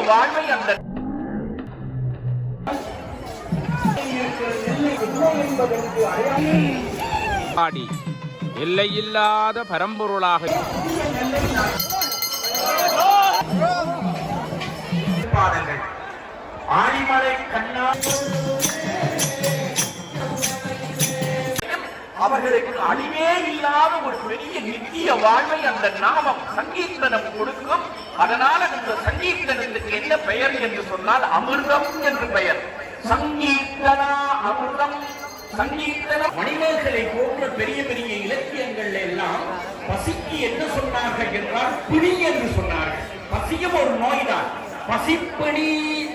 வாழ்வை அந்த எல்லையில்லாத பரம்பொருளாக ஆழிமலை கண்ணா அவர்களுக்கு அழிவே இல்லாத ஒரு பெரிய நித்திய வாழ்வை அந்த நாமம் சங்கீர்த்தனம் கொடுக்கும். அதனால அந்த சங்கீர்த்தனத்துக்கு என்ன பெயர் என்று சொன்னால் அமிர்தம் என்று பெயர். சங்கீர்த்தனா அமிர்தம். சங்கீர்த்தனம் மணிமேகலை போன்ற பெரிய பெரிய இலக்கியங்கள் எல்லாம் பசிக்கு என்ன சொன்னார்கள் என்றால் பிணி என்று சொன்னார்கள். பசியும் ஒரு நோய்தான். பசிப்பிணி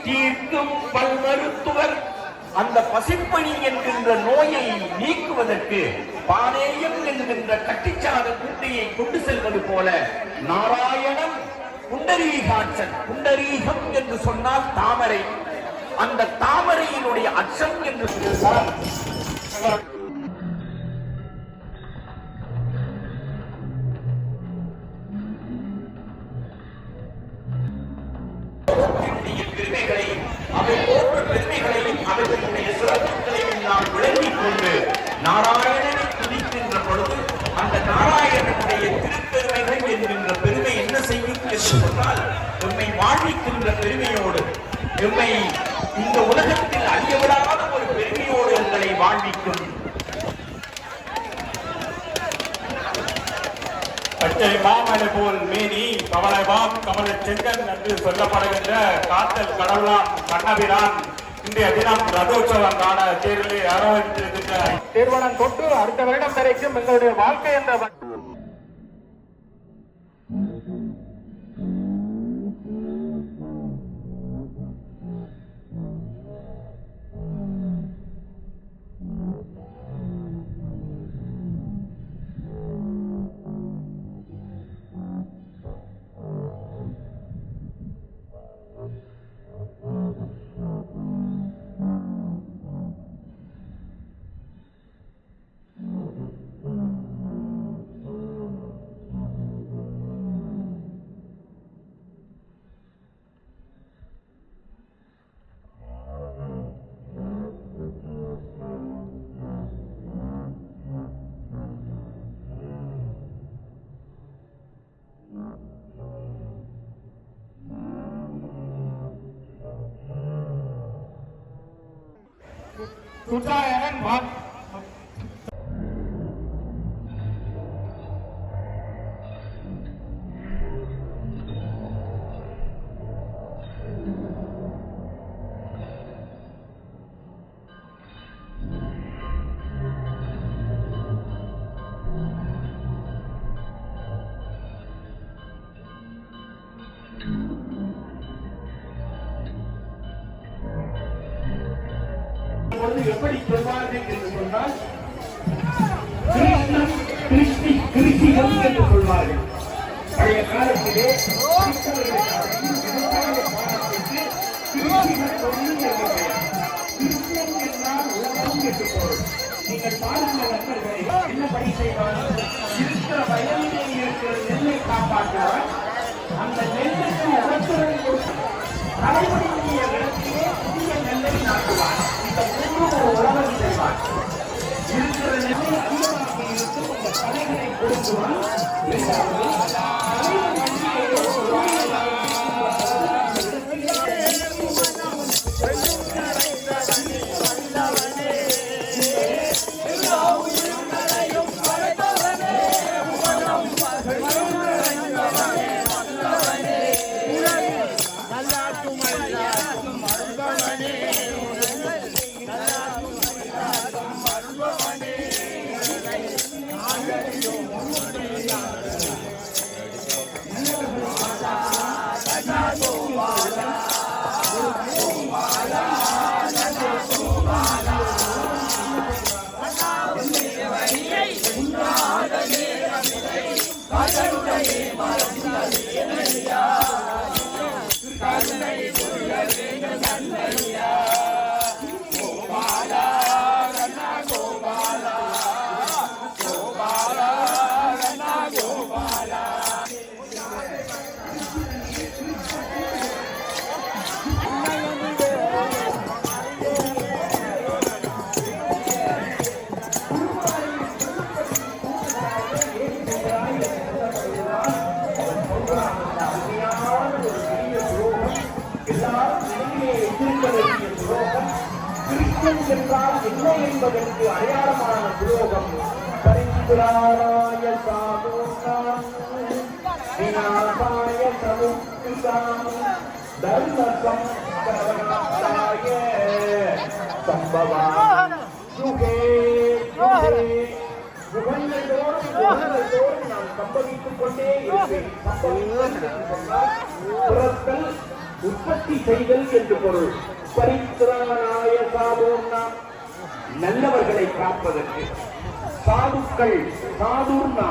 தீர்க்கும் பல் மருத்துவர். அந்த பசிப்பணி என்கின்ற நோயை நீக்குவதற்கு பானேயம் என்கின்ற கட்டிச்சாத குட்டையை கொண்டு செல்வது போல நாராயணன் புண்டரீகாட்சன். புண்டரீகம் என்று சொன்னால் தாமரை. அந்த தாமரையினுடைய அச்சம் என்று சொன்னால் பெருமைகளையும் அவை போன்ற பெருமைகளையும் அவர்களுடைய சிறப்புகளையும் நாம் விளங்கிக் கொண்டு நாராயணனை துதிக்கின்ற பொழுது அந்த நாராயணனுடைய திருப்பெருமைகள் என்கின்ற பெருமை என்ன செய்யும் என்று சொன்னால் எம்மை வாழ்விக்கின்ற பெருமையோடு எம்மை இந்த உலகத்தில் அழியவிடாத ஒரு பெருமையோடு எங்களை வாழ்விக்கும். பச்சை மாமலை போல் மேனி கமலவாம் கமல செங்கன் என்று சொல்லப்படுகின்ற காத்தல் கடவுளாம் கண்ணபிரான் இன்றைய தினம் ரதோற்சவம் காண தேர்தலை ஆரம்பித்திருக்கின்ற திருமணம் தொட்டு அடுத்த வருடம் வரைக்கும் எங்களுடைய வாழ்க்கை என்ற சுற்றாயன் எப்படி சொல்வார்கள் என்று சொன்னால் கிருஷ்ணம் என்று சொல்வார்கள். பழைய காலத்திலே நீங்கள் பாருங்கள் நண்பர்களே, என்ன பணி செய்வார்கள்? இருக்கிற வயலிலே இருக்கிற நெல்லை காப்பாற்றுவார். அந்த நெல்லுக்கு உடத்துறை கொடுத்து தலைமுறையுடைய இடத்திலே புதிய நெல்லை நாட்டுவார். இந்த மூன்று உழவன் செய்வார். இருக்கிற நெல்லை அதிகமாக இருக்கும் அந்த தலைகளை கொடுக்குவான். காப்பியம் என்றால் என்ன என்பதற்கு அடையாளமான சுலோகம் பரிந்துராய சாதுனாம் விநாசாய சமுத்திதாம் தர்மசம் கரணாய சம்பவாமி யுகே யுகே. யுகங்கள் தோறும் நான் சம்பவித்துக் கொண்டே இருப்பேன். சம்பவித்தல் என்று சொன்னால் பிறத்தல், உற்பத்தி செய்தல் என்று பொருள். பரித்ராணாய சாதுர்னா, நல்லவர்களை காப்பதற்கு. சாதுக்கள், சாதுர்னா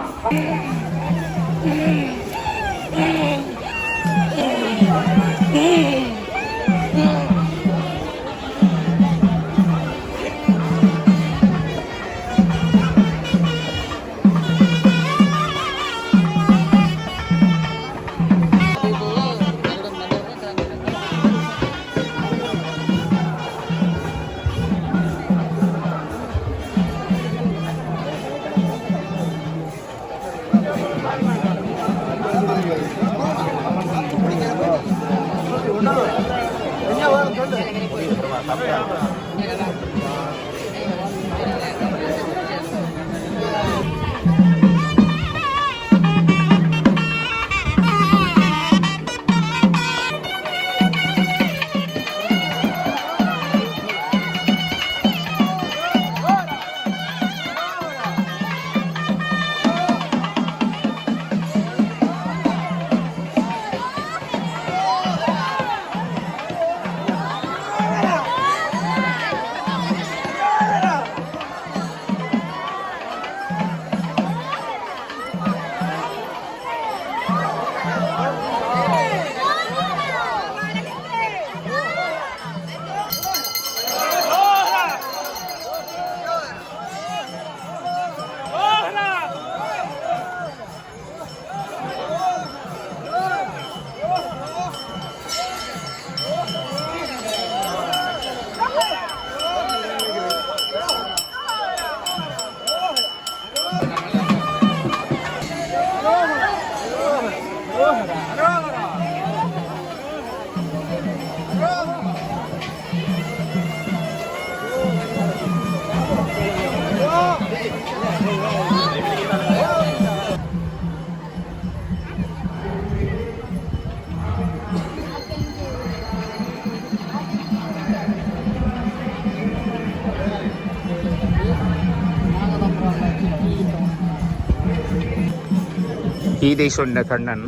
கீதை சொன்ன கண்ணன்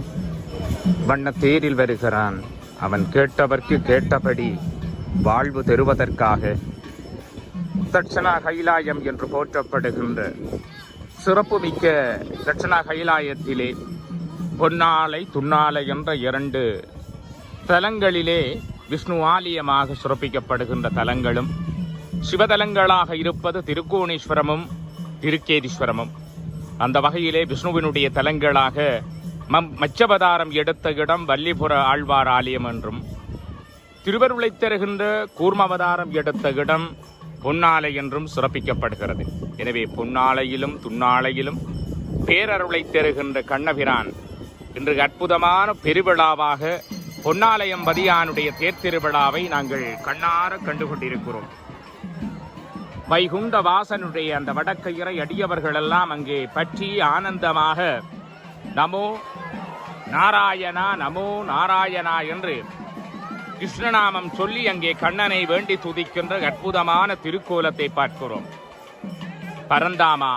வண்ண தேரில் வருகிறான். அவன் கேட்டவர்க்கு கேட்டபடி வாழ்வு தருவதற்காக தட்சணா கைலாயம் என்று போற்றப்படுகின்ற சிறப்புமிக்க தட்சணா கைலாயத்திலே பொன்னாலை துன்னாலை என்ற 2 தலங்களிலே விஷ்ணு ஆலயமாக சிறப்பிக்கப்படுகின்ற தலங்களும், சிவதலங்களாக இருப்பது திருக்கோணேஸ்வரமும் திருக்கேதீஸ்வரமும். அந்த வகையிலே விஷ்ணுவினுடைய தலங்களாக மச்சவதாரம் எடுத்த இடம் வல்லிபுர ஆழ்வார் ஆலயம் என்றும், திருவருளை தருகின்ற கூர்மவதாரம் எடுத்த இடம் பொன்னாலை என்றும் சிறப்பிக்கப்படுகிறது. எனவே பொன்னாலையிலும் துன்னாலையிலும் பேரருளை தருகின்ற கண்ணபிரான் இன்று அற்புதமான பெருவிழாவாக பொன்னாலயம்பதியானுடைய தேர்திருவிழாவை நாங்கள் கண்ணார கண்டுகொண்டிருக்கிறோம். வைகுண்ட வாசனுடைய அந்த வடக்கையரை அடியவர்கள் எல்லாம் அங்கே பற்றி ஆனந்தமாக நமோ நாராயணா நமோ நாராயணா என்று கிருஷ்ணநாமம் சொல்லி அங்கே கண்ணனை வேண்டி துதிக்கின்ற அற்புதமான திருக்கோலத்தை பார்க்கிறோம். பரந்தாமா,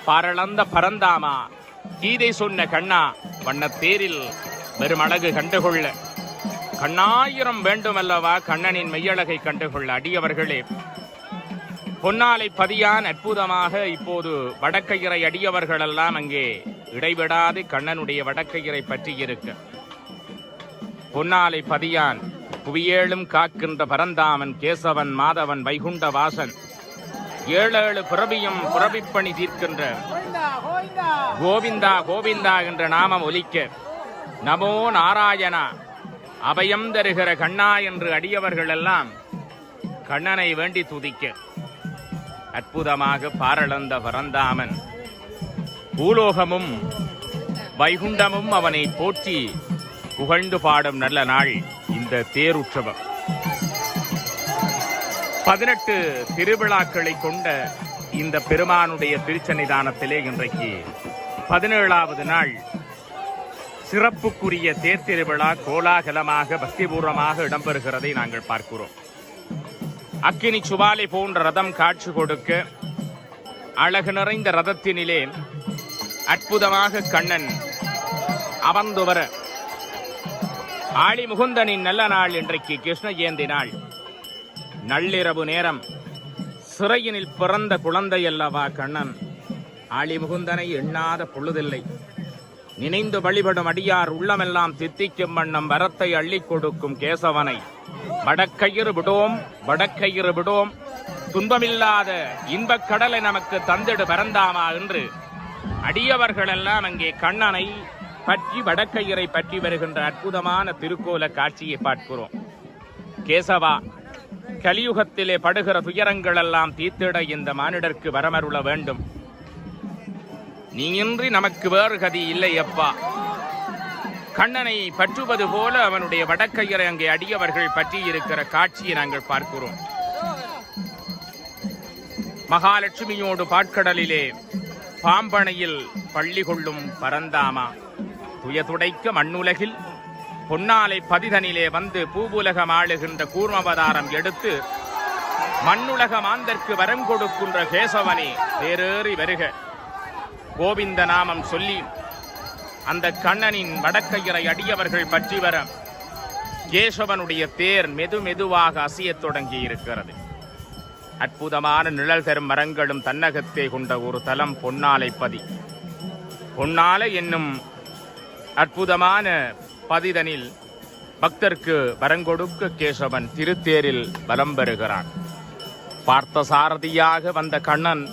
பரளந்த பரந்தாமா, கீதை சொன்ன கண்ணா, வண்ணத்தேரில் வெறும் அழகு கண்டுகொள்ள கண்ணாயிரம் வேண்டுமல்லவா கண்ணனின் மெய்யழகை கண்டுகொள்ள. அடியவர்களே, பொன்னாலை பதியான் அற்புதமாக இப்போது வடக்கையரை அடியவர்கள் எல்லாம் அங்கே இடைவிடாது கண்ணனுடைய வடக்கையரை பற்றி இருக்க. பொன்னாலை பதியான் புவியேழும் காக்கின்ற பரந்தாமன் கேசவன் மாதவன் வைகுண்ட வாசன் 7 பிறவியும் பிறவிப்பணி தீர்க்கின்ற கோவிந்தா கோவிந்தா என்ற நாமம் ஒலிக்க, நமோ நாராயணா அபயம் தருகிற கண்ணா என்று அடியவர்கள் எல்லாம் கண்ணனை வேண்டி துதிக்க, அற்புதமாக பாரளந்த பரந்தாமன் பூலோகமும் வைகுண்டமும் அவனை போற்றி புகழ்ந்து பாடும் நல்ல நாள் இந்த தேருற்சவம். 18 திருவிழாக்களை கொண்ட இந்த பெருமானுடைய திருச்சன்னிதானத்திலே இன்றைக்கு 17வது நாள் சிறப்புக்குரிய தேர் திருவிழா கோலாகலமாக பக்திபூர்வமாக இடம்பெறுகிறதை நாங்கள் பார்க்கிறோம். அக்கினி சுவாலை போன்ற ரதம் காட்சி கொடுக்க அழகு நிறைந்த ரதத்தினிலே அற்புதமாக கண்ணன் அமர்ந்து வர ஆளி முகுந்தனின் நல்ல நாள் இன்றைக்கு கிருஷ்ண ஜெயந்தி நாள். நள்ளிரவு நேரம் சிறையினில் பிறந்த குழந்தை அல்லவா கண்ணன். ஆளி முகுந்தனை எண்ணாத பொழுதில்லை. நினைந்து வழிபடும் அடியார் உள்ளமெல்லாம் தித்திக்கும் வண்ணம் வரத்தை அள்ளிக் கொடுக்கும் கேசவனை வடக்கயிறு விடோம் வடக்கயிறு விடோம் துன்பமில்லாத இன்பக் கடலை நமக்கு தந்திடு பரந்தாமா என்று அடியவர்களெல்லாம் அங்கே கண்ணனை பற்றி வடக்கயிறை பற்றி வருகின்ற அற்புதமான திருக்கோல காட்சியை பார்க்கிறோம். கேசவா, கலியுகத்திலே படுகிற துயரங்கள் எல்லாம் தீர்த்திட இந்த மானிடருக்கு வரமருள வேண்டும். நீயின்றி நமக்கு வேறு கதி இல்லை அப்பா. கண்ணனை பற்றுவது போல அவனுடைய வடக்கயிறை அங்கே அடியவர்கள் பற்றி இருக்கிற காட்சியை நாங்கள் பார்க்கிறோம். மகாலட்சுமியோடு பாட்கடலிலே பாம்பனையில் பள்ளி கொள்ளும் பரந்தாமா, துயதுடைக்க மண்ணுலகில் பொன்னாலை பதிதனிலே வந்து பூவுலகம் ஆளுகின்ற கூர்மவதாரம் எடுத்து மண்ணுலக மாந்தற்கு வரம் கொடுக்கின்ற கேசவனே தேரேறி வருக. கோவிந்த நாமம் சொல்லி அந்த கண்ணனின் வடக்கயிறை அடியவர்கள் பற்றி வர கேசவனுடைய தேர் மெதுவாக அசையத் தொடங்கி இருக்கிறது. அற்புதமான நிழல் தரும் மரங்களும் தன்னகத்தே கொண்ட ஒரு தலம் பொன்னாலைப்பதி. பொன்னாலை என்னும் அற்புதமான பதிதனில் பக்தர்க்கு வரங்கொடுக்க கேசவன் திருத்தேரில் வலம் பெறுகிறான். பார்த்த சாரதியாக வந்த கண்ணன்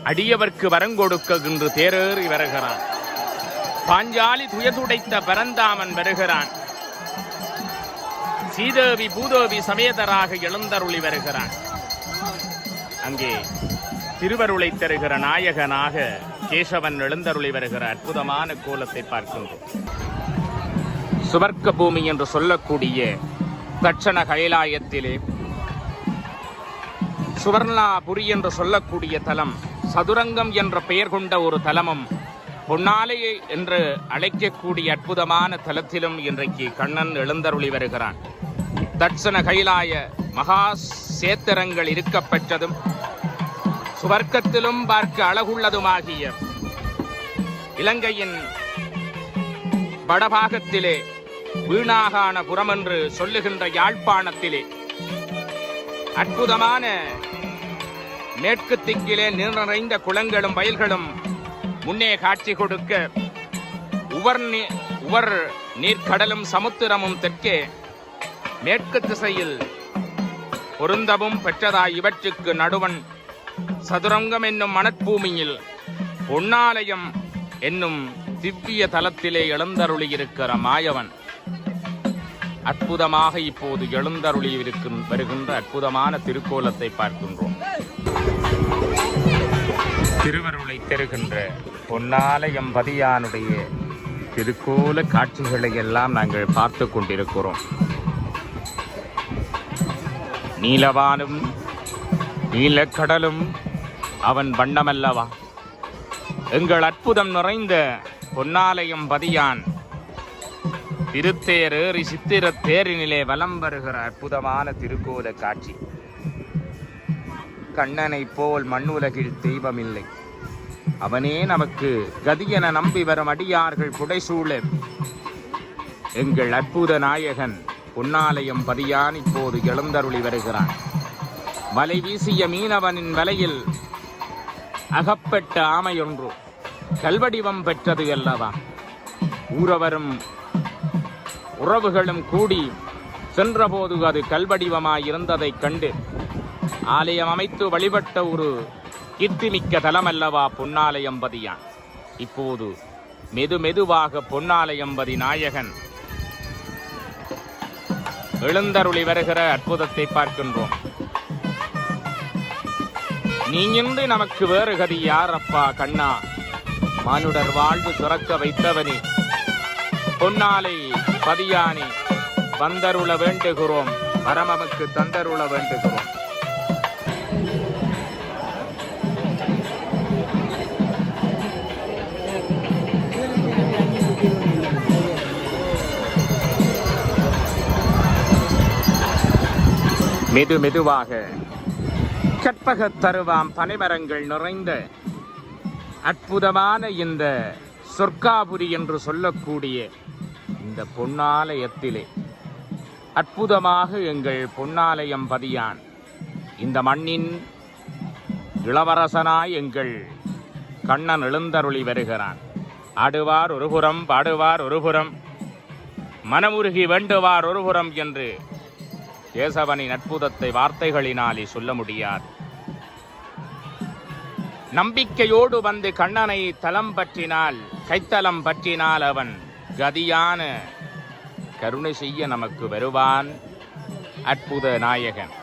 அடியவர்க்கு வரங்கொடுக்க இன்று தேரேறி வருகிறான். பாஞ்சாலி துயதுடைத்த பரந்தாமன் வருகிறான். சீதேவி பூதேவி சமேதராக எழுந்தருளி வருகிறான். அங்கே திருவருளை தருகிற நாயகனாக கேசவன் எழுந்தருளி வருகிற அற்புதமான கோலத்தை பார்க்கின்றோம். சுவர்க்க பூமி என்று சொல்லக்கூடிய தட்சண கைலாயத்திலே சுவர்ணாபுரி என்று சொல்லக்கூடிய தலம், சதுரங்கம் என்ற பெயர் கொண்ட ஒரு தலமும் பொன்னாலையை என்று அழைக்கக்கூடிய அற்புதமான தலத்திலும் இன்றைக்கு கண்ணன் எழுந்தருளி வருகிறான். தட்சண கைலாய மகா சேத்திரங்கள் இருக்கப்பெற்றதும் சுவர்க்கத்திலும் பார்க்க அழகுள்ளதுமாகிய இலங்கையின் வடபாகத்திலே வீணாகான புறம் என்று சொல்லுகின்ற யாழ்ப்பாணத்திலே அற்புதமான மேற்கு திக்கிலே நீர் நிறைந்த குளங்களும் வயல்களும் முன்னே காட்சி கொடுக்க உவர் நீர்க்கடலும் சமுத்திரமும் தெற்கே மேற்கு திசையில் பொருந்தவும் பெற்றதாய் இவற்றுக்கு நடுவன் சதுரங்கம் என்னும் மணற்பூமியில் பொன்னாலயம் என்னும் திவ்ய தலத்திலே எழுந்தருளியிருக்கிற மாயவன் அற்புதமாக இப்போது எழுந்தருளி வருகின்ற அற்புதமான திருக்கோலத்தை பார்க்கின்றோம். திருவருளை தருகின்ற பொன்னாலயம் பதியானுடைய திருக்கோல காட்சிகளை எல்லாம் நாங்கள் பார்த்து கொண்டிருக்கிறோம். நீலவானும் நீலக்கடலும் அவன் வண்ணமல்லவா. எங்கள் அற்புதம் நிறைந்த பொன்னாலயம் பதியான் திருத்தேர் ஏறி சித்திர தேரினிலே வலம் வருகிற அற்புதமான திருக்கோல காட்சி. கண்ணனை போல் மண்ணுலகில் தெய்வமில்லை. அவனே நமக்கு கதியென நம்பி வரும் அடியார்கள் புடைசூழ எங்கள் அற்புத நாயகன் பொன்னாலயம் பதியான் இப்போது எழுந்தருளி வருகிறான். வலை வீசிய மீனவனின் வலையில் அகப்பட்ட ஆமையொன்று கல்வடிவம் பெற்றது அல்லவா. ஊரவரும் உறவுகளும் கூடி சென்றபோது அது கல்வடிவமாயிருந்ததைக் கண்டு ஆலயம் அமைத்து வழிபட்ட ஒரு கீர்த்திமிக்க தலம் அல்லவா பொன்னாலயம்பதியான். இப்போது மெதுவாக பொன்னாலயம்பதி நாயகன் எழுந்தருளி வருகிற அற்புதத்தை பார்க்கின்றோம். நீயின்றி நமக்கு வேறு கதி யார் அப்பா கண்ணா. மானுடர் வாழ்வு சுரக்க வைத்தவனே பொன்னாலை பதியானே வந்தருள வேண்டுகிறோம். வரமமக்கு தந்தருள வேண்டுகிறோம். மெதுவாக கற்பகத் தருவாம் பனைமரங்கள் நிறைந்த அற்புதமான இந்த சொர்க்காபுரி என்று சொல்லக்கூடிய இந்த பொன்னாலயத்திலே அற்புதமாக எங்கள் பொன்னாலயம் பதியான் இந்த மண்ணின் இளவரசனாய் எங்கள் கண்ணன் எழுந்தருளி வருகிறான். ஆடுவார் ஒருபுறம், பாடுவார் ஒருபுறம், மனமுருகி வேண்டுவார் ஒருபுறம் என்று கேசவனின் அற்புதத்தை வார்த்தைகளினாலே சொல்ல முடியாது. நம்பிக்கையோடு வந்து கண்ணனை தலம் பற்றினால், கைத்தலம் பற்றினால் அவன் கதியான கருணை செய்ய நமக்கு வருவான் அற்புத நாயகன்.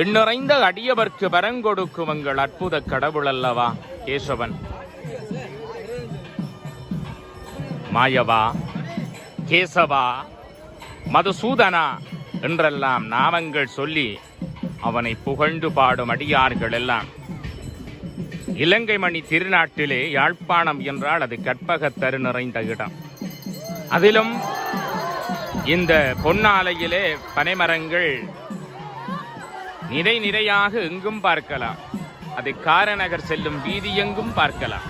எண்ணிறைந்த அடியவர்க்கு வரங்கொடுக்கும் எங்கள் அற்புத கடவுள் அல்லவா கேசவன். மாயவா, கேசவா, மதுசூதனா என்றெல்லாம் நாமங்கள் சொல்லி அவனை புகழ்ந்து பாடும் அடியார்கள் எல்லாம் இலங்கை மணி திருநாட்டிலே யாழ்ப்பாணம் என்றால் அது கற்பகத்தரு நிறைந்த இடம். அதிலும் இந்த பொன்னாலையிலே பனைமரங்கள் நிறையாக எங்கும் பார்க்கலாம். அது காரநகர் செல்லும் வீதி எங்கும் பார்க்கலாம்.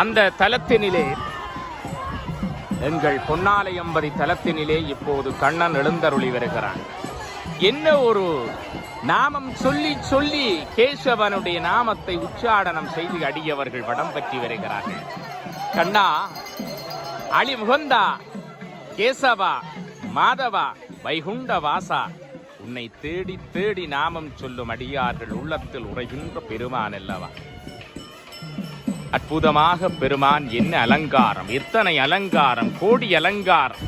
அந்த தலத்தினிலே, எங்கள் பொன்னாலயம்பதி தலத்தினிலே இப்போது கண்ணன் எழுந்தருளி வருகிறான். என்ன ஒரு நாமம் சொல்லி சொல்லி கேசவனுடைய நாமத்தை உச்சாடனம் செய்து அடியவர்கள் வடம் பற்றி வருகிறார்கள். கண்ணா, அழிமுகந்தா, கேசவா, மாதவா, வைகுண்ட வாசா, உன்னை தேடி தேடி நாமம் சொல்லும் அடியார்கள் உள்ளத்தில் உரைகின்ற பெருமான் அல்லவா. அற்புதமாக பெருமான் என்ன அலங்காரம், எத்தனை அலங்காரம், கோடி அலங்காரம்.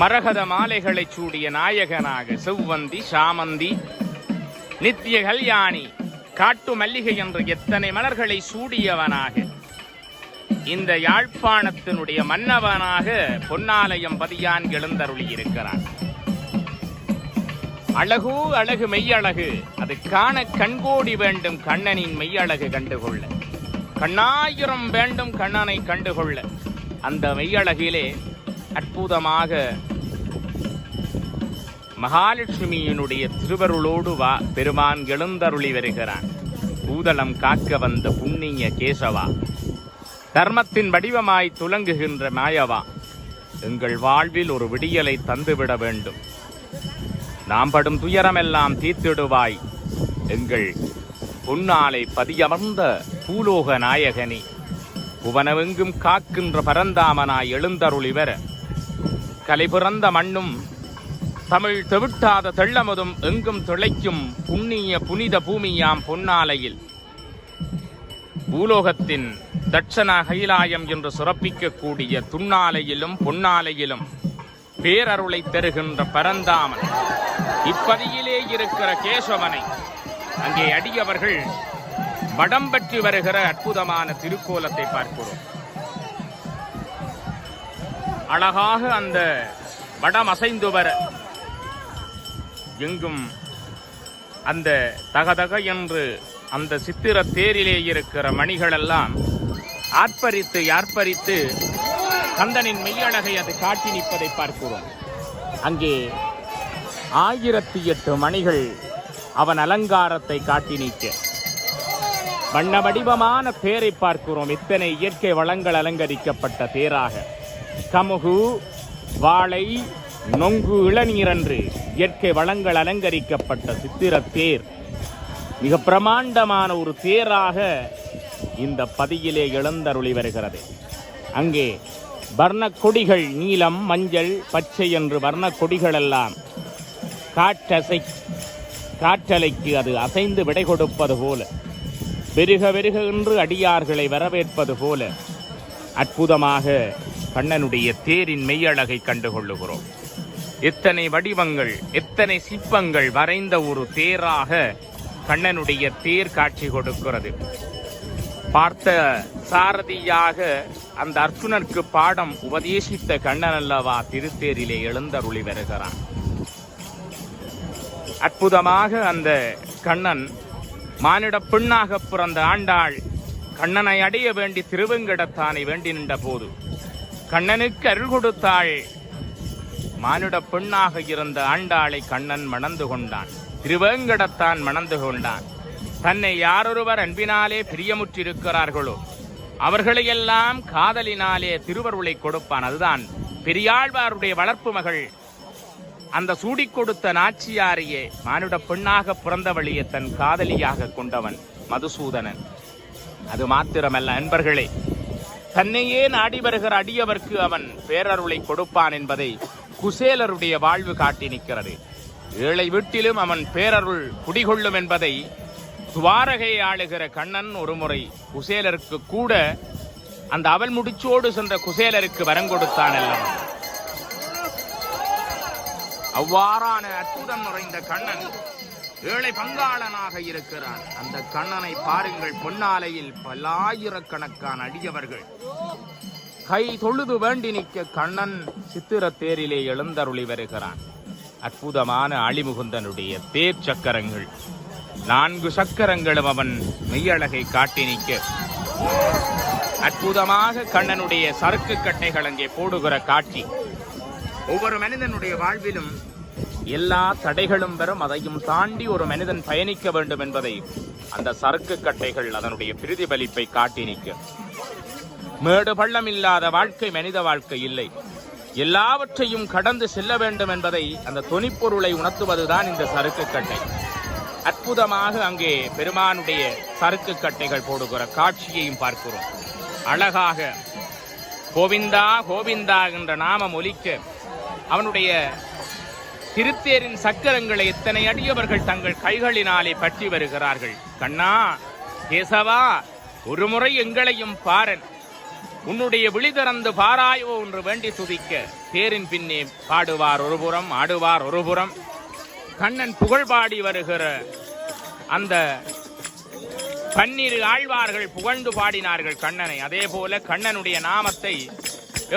மரகத மாலைகளை சூடிய நாயகனாக செவ்வந்தி, சாமந்தி, நித்திய கல்யாணி, காட்டு மல்லிகை என்று எத்தனை மலர்களை சூடியவனாக இந்த யாழ்ப்பாணத்தினுடைய மன்னவனாக பொன்னாலயம் பதியான் எழுந்தருளி இருக்கிறான். அழகு அழகு மெய்யழகு, அது காண கண்கோடி வேண்டும் கண்ணனின் மெய்யழகு கண்டுகொள்ள. கண்ணாயிரம் வேண்டும் கண்ணனை கண்டுகொள்ள. அந்த மெய்யழகிலே அற்புதமாக மகாலட்சுமியினுடைய திருவருளோடு பெருமான் எழுந்தருளி வருகிறான். பூதளம் காக்க வந்த புண்ணிய கேசவா, தர்மத்தின் வடிவமாய் துலங்குகின்ற மாயவா, எங்கள் வாழ்வில் ஒரு விடியலை தந்துவிட வேண்டும். நாம் படும் துயரமெல்லாம் தீர்த்திடுவாய் எங்கள் பொன்னாலை பதியமர்ந்த பூலோக நாயகனே. புவனவெங்கும் காக்கின்ற பரந்தாமனாய் எழுந்தருளி வர, கலை பிறந்த மண்ணும் தமிழ் தெவிட்டாத தெள்ளமதும் எங்கும் திளைக்கும் புண்ணிய புனித பூமியாம் பொன்னாலையில் பூலோகத்தின் தட்சண கைலாயம் என்று சுரப்பிக்கக்கூடிய துண்ணாலையிலும் பொன்னாலையிலும் பேரருளை தருகின்ற பரந்தாமன் இப்பதியிலே இருக்கிற கேசவனை அங்கே அடியவர்கள் வடம் பற்றி வருகிற அற்புதமான திருக்கோலத்தை பார்க்கிறோம். அழகாக அந்த வடம் அசைந்து வர எங்கும் அந்த தகதக என்று அந்த சித்திர தேரிலே இருக்கிற மணிகளெல்லாம் ஆர்ப்பரித்து கந்தனின் மெய்யழகை அது காட்டி நிற்பதை பார்க்கிறோம். அங்கே 1008 மணிகள் அவன் அலங்காரத்தை காட்டி நிற்க வண்ண வடிவமான தேரை பார்க்கிறோம். இத்தனை இயற்கை வளங்கள் அலங்கரிக்கப்பட்ட தேராக கமுகு, வாழை, நொங்கு, இளநீரன்று இயற்கை வளங்கள் அலங்கரிக்கப்பட்ட சித்திர தேர் மிக பிரமாண்டமான ஒரு தேராக இந்த பதியிலே எழுந்தருளி வருகிறது. அங்கே வர்ண கொடிகள், நீலம், மஞ்சள், பச்சை என்று வர்ண கொடிகள் எல்லாம் காற்றலைக்கு அது அசைந்து விடை கொடுப்பது போல, வெறுக என்று அடியார்களை வரவேற்பது போல அற்புதமாக கண்ணனுடைய தேரின் மெய்யழகை கண்டுகொள்ளுகிறோம். எத்தனை வடிவங்கள், எத்தனை சிற்பங்கள் வரைந்த ஒரு தேராக கண்ணனுடைய தேர் காட்சி கொடுக்கிறது. பார்த்த சாரதியாக அந்த அர்ஜுனருக்கு பாடம் உபதேசித்த கண்ணன் அல்லவா திருத்தேரிலே எழுந்தருளி வருகிறான். அற்புதமாக அந்த கண்ணன் மானிட பெண்ணாக பிறந்த ஆண்டாள் கண்ணனை அடைய வேண்டி திருவெங்கடத்தானை வேண்டி நின்ற போது கண்ணனுக்கு அருள் கொடுத்தாள் மானுட பெண்ணாக இருந்த ஆண்டாளை கண்ணன் மணந்து கொண்டான். திருவேங்கடத்தான் மணந்து கொண்டான். தன்னை யாரொருவர் அன்பினாலே பிரியமுற்றிருக்கிறார்களோ அவர்களையெல்லாம் காதலினாலே திருவருளை கொடுப்பான். அதுதான் பெரியாழ்வாருடைய வளர்ப்பு மகள் அந்த சூடிக் கொடுத்த நாச்சியாரையே மானுட பெண்ணாக பிறந்தவழியை தன் காதலியாக கொண்டவன் மதுசூதனன். அது மாத்திரமல்ல அன்பர்களே, தன்னையே நாடி வருகிற அடியவர்க்கு அவன் பேரருளை கொடுப்பான் என்பதை குசேலருடைய வாழ்வு காட்டி நிற்கிறது. ஏழை வீட்டிலும் அவன் பேரருள் குடிகொள்ளும் என்பதை துவாரகை ஆளுகிற கண்ணன் ஒருமுறை குசேலருக்கு கூட அந்த அவல் முடிச்சோடு சென்ற குசேலருக்கு வரங்கொடுத்தான் அல்லவா. அவ்வாறான அற்புதம் நிறைந்த கண்ணன் ஏழை பங்காளனாக இருக்கிறான். அந்த கண்ணனை பாருங்கள், பொன்னாலையில் பல்லாயிரக்கணக்கான அடியவர்கள் கை தொழுது வேண்டி நிற்க கண்ணன் சித்திர தேரிலே எழுந்தருளி வருகிறான். அற்புதமான அழிமுகுந்தனுடைய தேர் சக்கரங்கள், 4 சக்கரங்களும் அவன் மெய்யழகை காட்டி நிற்க அற்புதமாக கண்ணனுடைய சறுக்கு கட்டைகள் அங்கே போடுகிற காட்சி. ஒவ்வொரு மனிதனுடைய வாழ்விலும் எல்லா தடைகளும் வரும், அதையும் தாண்டி ஒரு மனிதன் பயணிக்க வேண்டும் என்பதை அந்த சறுக்கு கட்டைகள் அதனுடைய பிரதிபலிப்பை காட்டி நிற்க. மேடு பள்ளம் இல்லாத வாழ்க்கை மனித வாழ்க்கை இல்லை. எல்லாவற்றையும் கடந்து செல்ல வேண்டும் என்பதை அந்த தொனிப்பொருளை உணர்த்துவதுதான் இந்த சறுக்கு கட்டை. அற்புதமாக அங்கே பெருமானுடைய சறுக்கு கட்டைகள் போடுகிற காட்சியையும் பார்க்கிறோம். அழகாக கோவிந்தா கோவிந்தா என்ற நாமம் ஒலிக்க அவனுடைய திருத்தேரின் சக்கரங்களை எத்தனை அடியவர்கள் தங்கள் கைகளினாலே பற்றி வருகிறார்கள். கண்ணா கேசவா, ஒரு முறை எங்களையும் பாரன், உன்னுடைய விழி திறந்து பாராயோ என்று வேண்டி துதிக்க தேரின் பின்னே பாடுவார் ஒருபுறம், ஆடுவார் ஒருபுறம். கண்ணன் புகழ் பாடி வருகிற அந்த 12 ஆழ்வார்கள் புகழ்ந்து பாடினார்கள் கண்ணனை. அதே போல கண்ணனுடைய நாமத்தை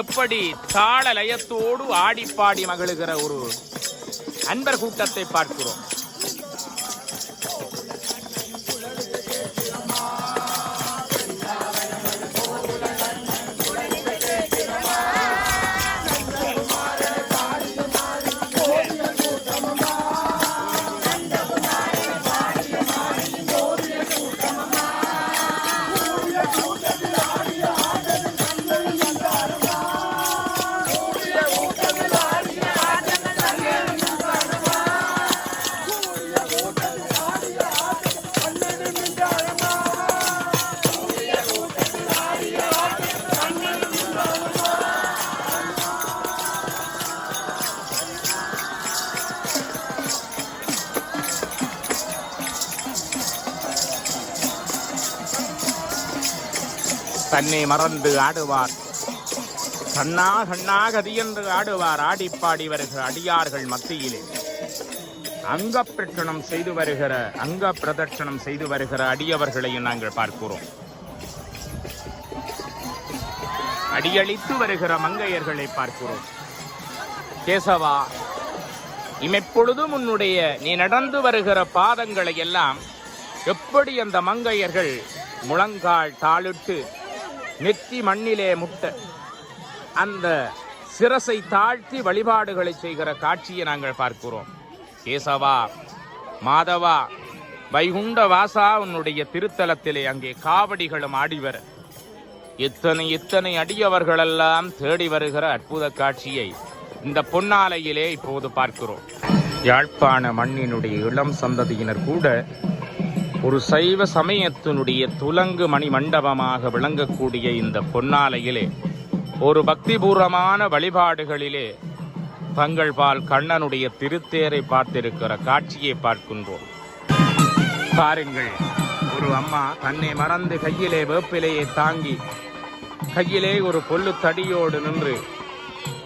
எப்படி தாள லயத்தோடு ஆடிப்பாடி மகிழுகிற ஒரு அன்பர் கூட்டத்தை பார்க்கிறோம். தன்னை மறந்து ஆடுவார், கண்ணா கண்ணா கதி என்று ஆடுவார். ஆடிப்பாடி வருகிற அடியார்கள் மத்தியிலே அங்க பிரதட்சணம் செய்து வருகிற அடியவர்களையும் நாங்கள் பார்க்கிறோம். அடியளித்து வருகிற மங்கையர்களை பார்க்கிறோம். கேசவா, இமைப்பொழுதும் உன்னுடைய நீ நடந்து வருகிற பாதங்களை எல்லாம் எப்படி அந்த மங்கையர்கள் முழங்கால் தாளிட்டு நெத்தி மண்ணிலே முட்ட அந்த சிரசை தாழ்த்தி வழிபாடுகளை செய்கிற காட்சியை நாங்கள் பார்க்கிறோம். கேசவா, மாதவா, வைகுண்ட வாசா, உன்னுடைய திருத்தலத்திலே அங்கே காவடிகளும் ஆடிவர இத்தனை அடியவர்களெல்லாம் தேடி வருகிற அற்புத காட்சியை இந்த பொன்னாலையிலே இப்போது பார்க்கிறோம். யாழ்ப்பாண மண்ணினுடைய இளம் சந்ததியினர் கூட ஒரு சைவ சமயத்தினுடைய துலங்கு மணி மண்டபமாக விளங்கக்கூடிய இந்த பொன்னாலையிலே ஒரு பக்திபூர்வமான வழிபாடுகளிலே தங்கள் பால் கண்ணனுடைய திருத்தேரை பார்த்திருக்கிற காட்சியை பார்க்கின்றோம். பாருங்கள், ஒரு அம்மா தன்னை மறந்து கையிலே வேப்பிலையை தாங்கி கையிலே ஒரு கொள்ளு தடியோடு நின்று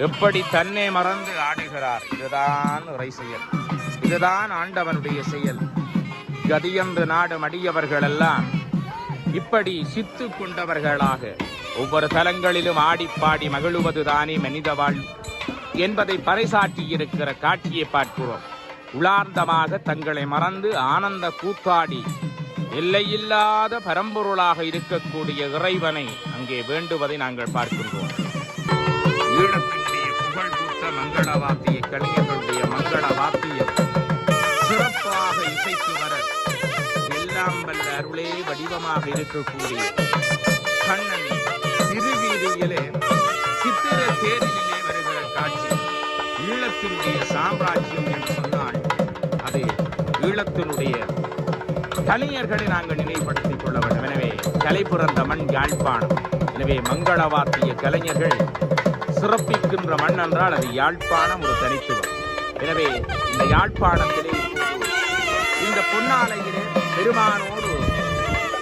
எப்படி தன்னை மறந்து ஆடுகிறார். இதுதான் இறை செயல், இதுதான் ஆண்டவனுடைய செயல். கதியென்று நாடும் அடியவர்களெல்லாம் இப்படி சித்து கொண்டவர்களாக ஒவ்வொரு தலங்களிலும் ஆடிப்பாடி மகிழுவதுதானே மனித வாழ்வு என்பதை பறைசாற்றி இருக்கிற காட்சியை பார்க்கிறோம். உளார்ந்தமாக தங்களை மறந்து ஆனந்த கூத்தாடி எல்லையில்லாத பரம்பொருளாக இருக்கக்கூடிய இறைவனை அங்கே வேண்டுவதை நாங்கள் பார்க்கின்றோம். ஈழத்தினுடைய புகழ் கூத்த மங்கள வாத்திய கலைஞர்களுடைய மங்கள வாத்தியம் சிறப்பாக இசைத்து வர எல்லாம் வல்ல அருளே வடிவமாக இருக்கக்கூடிய கண்ணன் திருவீதியிலே சித்திர தேரிலே வருகிற காட்சி ஈழத்தினுடைய சாம்ராஜ்யம் என்று சொன்னால் அது ஈழத்தினுடைய கலைஞர்களை நாங்கள் நினைவுபடுத்திக் கொள்ள வேண்டும். எனவே கலை பிறந்த மண் யாழ்ப்பாணம். எனவே மங்கள வாத்திய கலைஞர்கள் சிறப்பிக்கின்ற மண் என்றால் அது யாழ்ப்பாணம் ஒரு தனித்துவம். எனவே இந்த யாழ்ப்பாணத்திலே இந்த பொன்னாலையிலே பெருமானோடு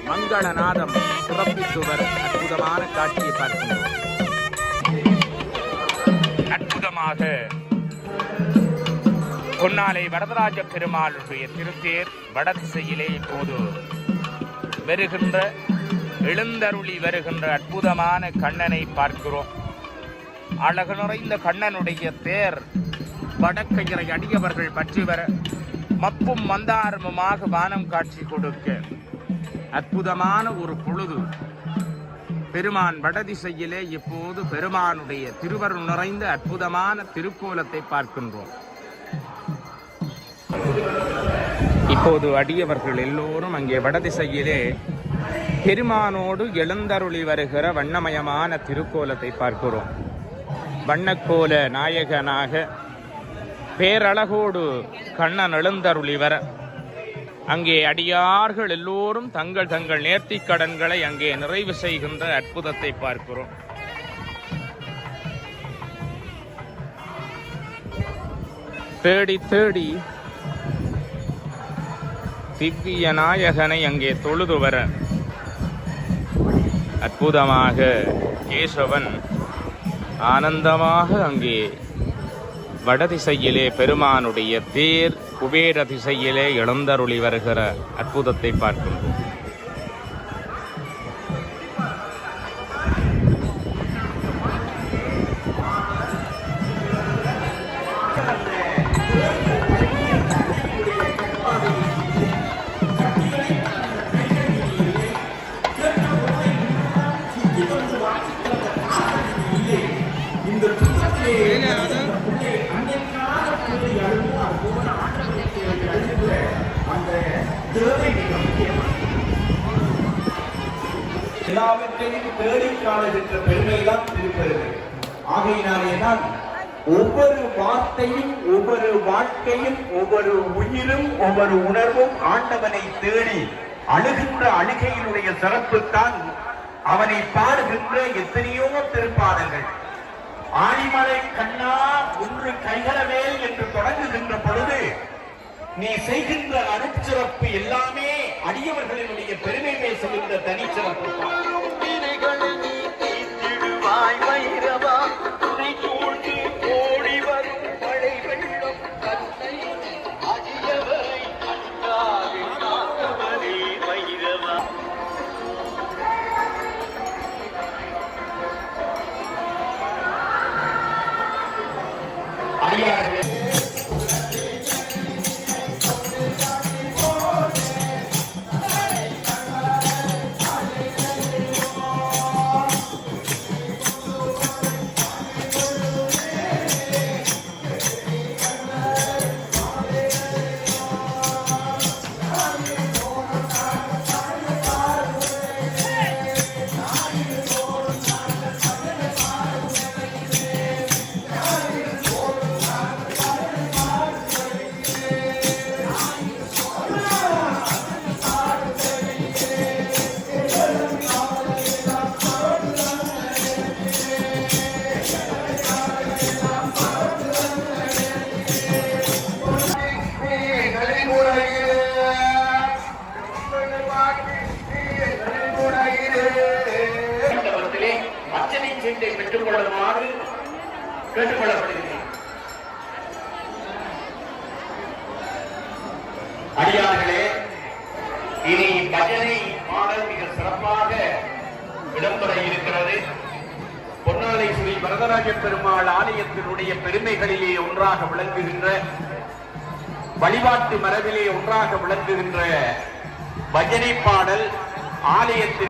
மங்களநாதம் சிறப்பித்து வர அற்புதமான காட்சியை பார்க்கின்றோம். அற்புதமாக பொன்னாலை வரதராஜ பெருமாளுடைய திருத்தேர் வடதிசையிலே இப்போது வருகின்ற எழுந்தருளி வருகின்ற அற்புதமான கண்ணனை பார்க்கிறோம். அழகு நிறைந்த கண்ணனுடைய தேர் வடக்கையரை அடியவர்கள் பற்றி வர மப்பும் மந்தாரமுமாக வானம் காட்சி கொடுக்க அற்புதமான ஒரு பொழுது பெருமான் வடதிசையிலே இப்போது பெருமானுடைய திருவருள் நிறைந்த அற்புதமான திருக்கோலத்தை பார்க்கின்றோம். இப்போது அடியவர்கள் எல்லோரும் அங்கே வடதிசையிலே பெருமானோடு எழுந்தருளி வருகிற வண்ணமயமான திருக்கோலத்தை பார்க்கிறோம். வண்ணக்கோல நாயகனாக பேரழகோடு கண்ணன் எழுந்தருளி வர அங்கே அடியார்கள் எல்லோரும் தங்கள் தங்கள் நேர்த்திக் கடன்களை அங்கே நிறைவு செய்கின்ற அற்புதத்தை பார்க்கிறோம். தேடி தேடி திவ்ய நாயகனை அங்கே தொழுது வர அற்புதமாக கேசவன் ஆனந்தமாக அங்கே வடதிசையிலே பெருமானுடைய தேர் குபேர திசையிலே எழுந்தருளி வருகிற அற்புதத்தை பார்க்கின்றோம். எல்லாவற்றையும் தேடி காணுகின்ற பெருமைதான் திருப்பெருமை. ஆகையினாலேதான் ஒவ்வொரு வார்த்தையும் ஒவ்வொரு வாழ்க்கையும் ஒவ்வொரு உயிரும் ஒவ்வொரு உணர்வும் ஆண்டவனை தேடி அழுகின்ற அழுகையினுடைய சிறப்புத்தான் அவனை பாடுகின்ற எத்தனையோ திருப்பாடல்கள். ஆழிமலை கண்ணா ஒன்று கைகளவேல் என்று தொடங்குகின்ற பொழுது நீ செய்கின்ற அருட்சிறப்பு எல்லாமே அடியவர்களினுடைய பெருமை பேசுகின்ற தனிச்சிறப்பு. பெற்றுக் கொள்ளுமாறு கேட்டுக்கொள்ளப்படுகிறேன். அடியார்களே, இனி பஜனை பாடல் மிக சிறப்பாக இடம்பெற இருக்கிறது. பொன்னாலை ஸ்ரீ வரதராஜ பெருமாள் ஆலயத்தினுடைய பெருமைகளிலே ஒன்றாக விளங்குகின்ற, வழிபாட்டு மரபிலே ஒன்றாக விளங்குகின்ற பஜனை பாடல் ஆலயத்தில்